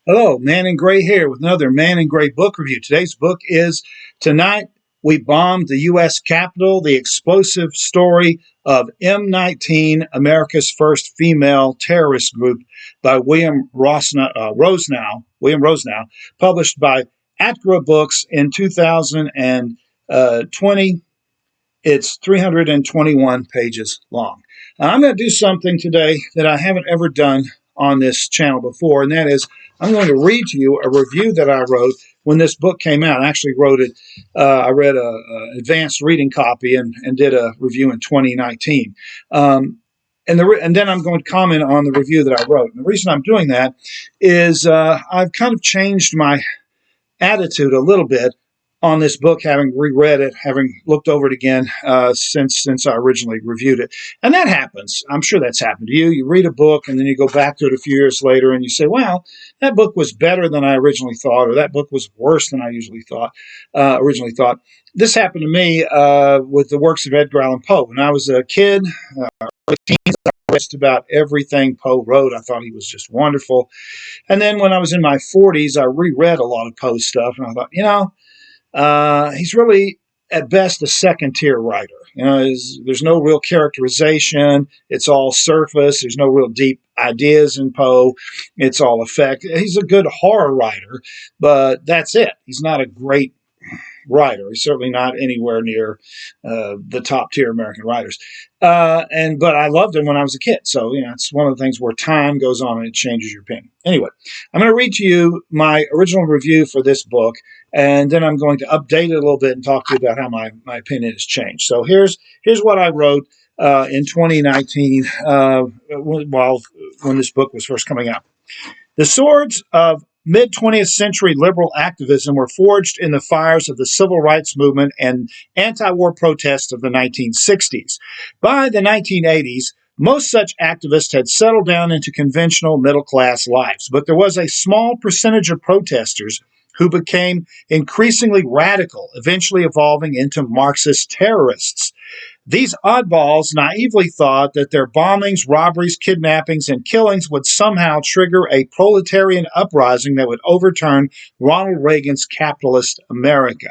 Hello, Man in Gray here with another Man in Gray book review. Today's book is Tonight We Bombed the U.S. Capitol, the explosive story of M19, America's first female terrorist group by William Rosenow, published by Atgra Books in 2020. It's 321 pages long. Now, I'm going to do something today that I haven't ever done on this channel before, and that is I'm going to read to you a review that I wrote when this book came out. I actually wrote it. I read an advanced reading copy and did a review in 2019. And then I'm going to comment on the review that I wrote. And the reason I'm doing that is I've kind of changed my attitude a little bit on this book, having reread it, having looked over it again since I originally reviewed it. And that happens. I'm sure that's happened to you. You read a book and then you go back to it a few years later and you say, well, that book was better than I originally thought, or that book was worse than I originally thought. This happened to me with the works of Edgar Allan Poe. When I was a kid, early teens, I read just about everything Poe wrote. I thought he was just wonderful. And then when I was in my 40s, I reread a lot of Poe's stuff, and I thought, he's really, at best, a second-tier writer. There's no real characterization. It's all surface. There's no real deep ideas in Poe. It's all effect. He's a good horror writer, but that's it. He's not a great writer. He's certainly not anywhere near the top tier American writers. But I loved him when I was a kid. So, it's one of the things where time goes on and it changes your opinion. Anyway, I'm going to read to you my original review for this book, and then I'm going to update it a little bit and talk to you about how my opinion has changed. So here's what I wrote in 2019 when this book was first coming out. The swords of mid-20th century liberal activism were forged in the fires of the civil rights movement and anti-war protests of the 1960s. By the 1980s, most such activists had settled down into conventional middle-class lives, but there was a small percentage of protesters who became increasingly radical, eventually evolving into Marxist terrorists. These oddballs naively thought that their bombings, robberies, kidnappings, and killings would somehow trigger a proletarian uprising that would overturn Ronald Reagan's capitalist America.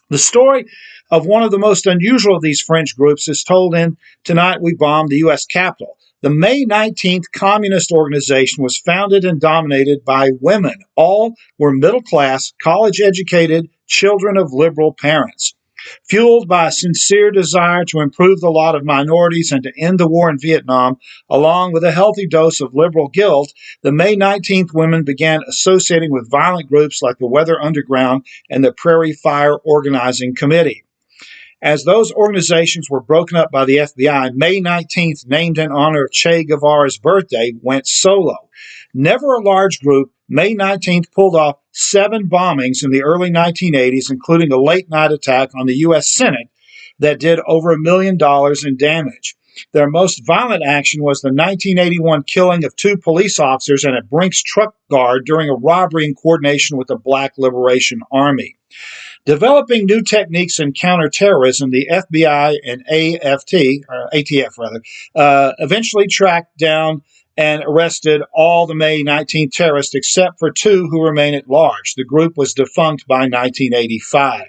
The story of one of the most unusual of these fringe groups is told in Tonight We Bombed the U.S. Capitol. The May 19th Communist Organization was founded and dominated by women. All were middle-class, college-educated children of liberal parents. Fueled by a sincere desire to improve the lot of minorities and to end the war in Vietnam, along with a healthy dose of liberal guilt, the May 19th women began associating with violent groups like the Weather Underground and the Prairie Fire Organizing Committee. As those organizations were broken up by the FBI, May 19th, named in honor of Che Guevara's birthday, went solo. Never a large group, May 19th pulled off 7 bombings in the early 1980s, including a late-night attack on the U.S. Senate that did over $1 million in damage. Their most violent action was the 1981 killing of 2 police officers and a Brinks truck guard during a robbery in coordination with the Black Liberation Army. Developing new techniques in counterterrorism, the FBI and ATF eventually tracked down and arrested all the May 19th terrorists except for 2 who remain at large. The group was defunct by 1985.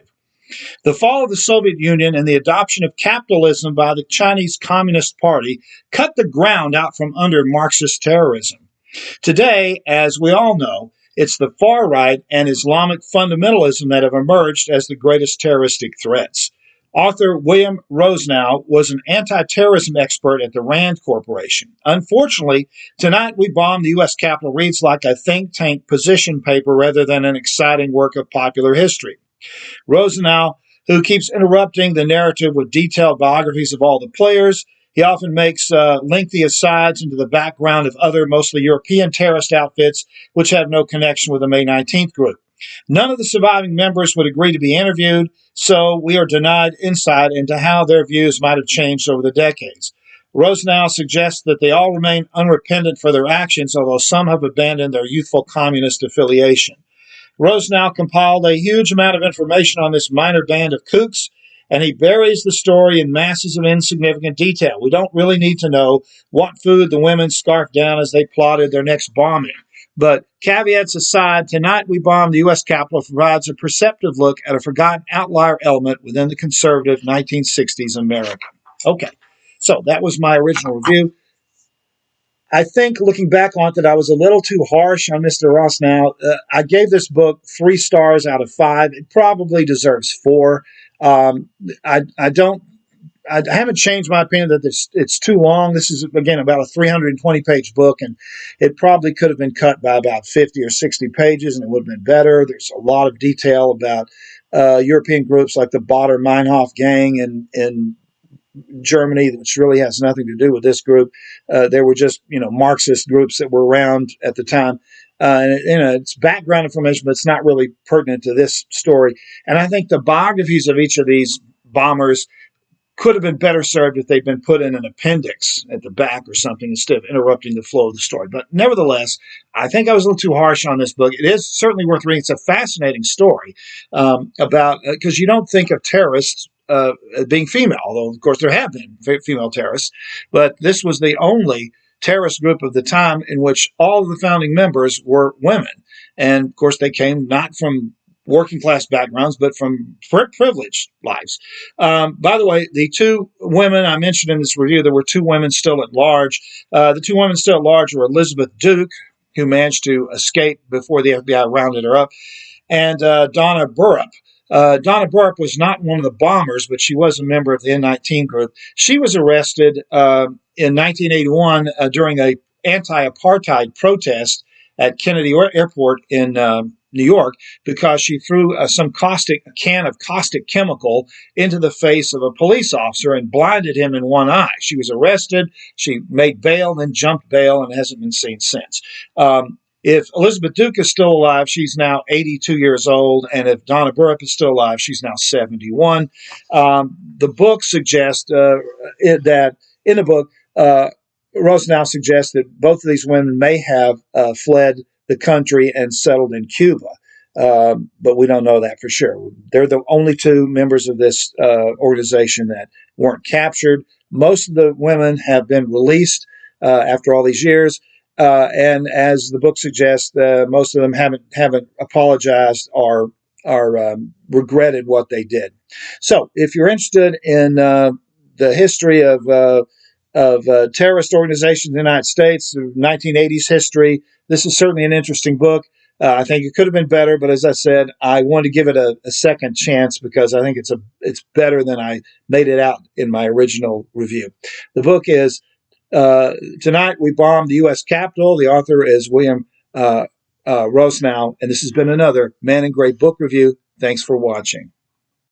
The fall of the Soviet Union and the adoption of capitalism by the Chinese Communist Party cut the ground out from under Marxist terrorism. Today, as we all know, it's the far right and Islamic fundamentalism that have emerged as the greatest terroristic threats. Author William Rosenow was an anti-terrorism expert at the Rand Corporation. Unfortunately, Tonight We Bombed the U.S. Capitol reads like a think tank position paper rather than an exciting work of popular history. Rosenow, who keeps interrupting the narrative with detailed biographies of all the players, he often makes lengthy asides into the background of other, mostly European terrorist outfits, which have no connection with the May 19th group. None of the surviving members would agree to be interviewed, so we are denied insight into how their views might have changed over the decades. Rosenow suggests that they all remain unrepentant for their actions, although some have abandoned their youthful communist affiliation. Rosenow compiled a huge amount of information on this minor band of kooks, and he buries the story in masses of insignificant detail. We don't really need to know what food the women scarfed down as they plotted their next bombing. But caveats aside, Tonight We Bombed the U.S. Capitol provides a perceptive look at a forgotten outlier element within the conservative 1960s America. Okay, so that was my original review. I think looking back on it that I was a little too harsh on Mr. Rosnow. I gave this book 3 stars out of 5. It probably deserves 4. Um, I don't. I haven't changed my opinion that it's too long. This is, again, about a 320-page book, and it probably could have been cut by about 50 or 60 pages, and it would have been better. There's a lot of detail about European groups like the Baader-Meinhof gang in Germany, which really has nothing to do with this group. They were just, Marxist groups that were around at the time. It's background information, but it's not really pertinent to this story. And I think the biographies of each of these bombers could have been better served if they'd been put in an appendix at the back or something instead of interrupting the flow of the story. But nevertheless, I think I was a little too harsh on this book. It is certainly worth reading. It's a fascinating story about, because you don't think of terrorists being female, although, of course, there have been female terrorists. But this was the only terrorist group of the time in which all of the founding members were women. And, of course, they came not from working class backgrounds, but from privileged lives. By the way, the 2 women I mentioned in this review, there were 2 women still at large. The 2 women still at large were Elizabeth Duke, who managed to escape before the FBI rounded her up, and Donna Burrup. Donna Burrup was not one of the bombers, but she was a member of the N-19 group. She was arrested in 1981 during an anti-apartheid protest at Kennedy Airport in New York because she threw a can of caustic chemical into the face of a police officer and blinded him in one eye. She was arrested. She made bail, then jumped bail, and hasn't been seen since. If Elizabeth Duke is still alive, she's now 82 years old, and if Donna Burrup is still alive, she's now 71. The book suggests that in the book, Rosnow suggests that both of these women may have fled the country and settled in Cuba, but we don't know that for sure. They're the only 2 members of this organization that weren't captured. Most of the women have been released after all these years. And as the book suggests, most of them haven't apologized or regretted what they did. So, if you're interested in the history of terrorist organizations in the United States, 1980s history, this is certainly an interesting book. I think it could have been better, but as I said, I want to give it a second chance because I think it's better than I made it out in my original review. The book is Tonight We Bombed the U.S. Capitol. The author is William Rosnow, and this has been another Man in Gray book review. Thanks for watching.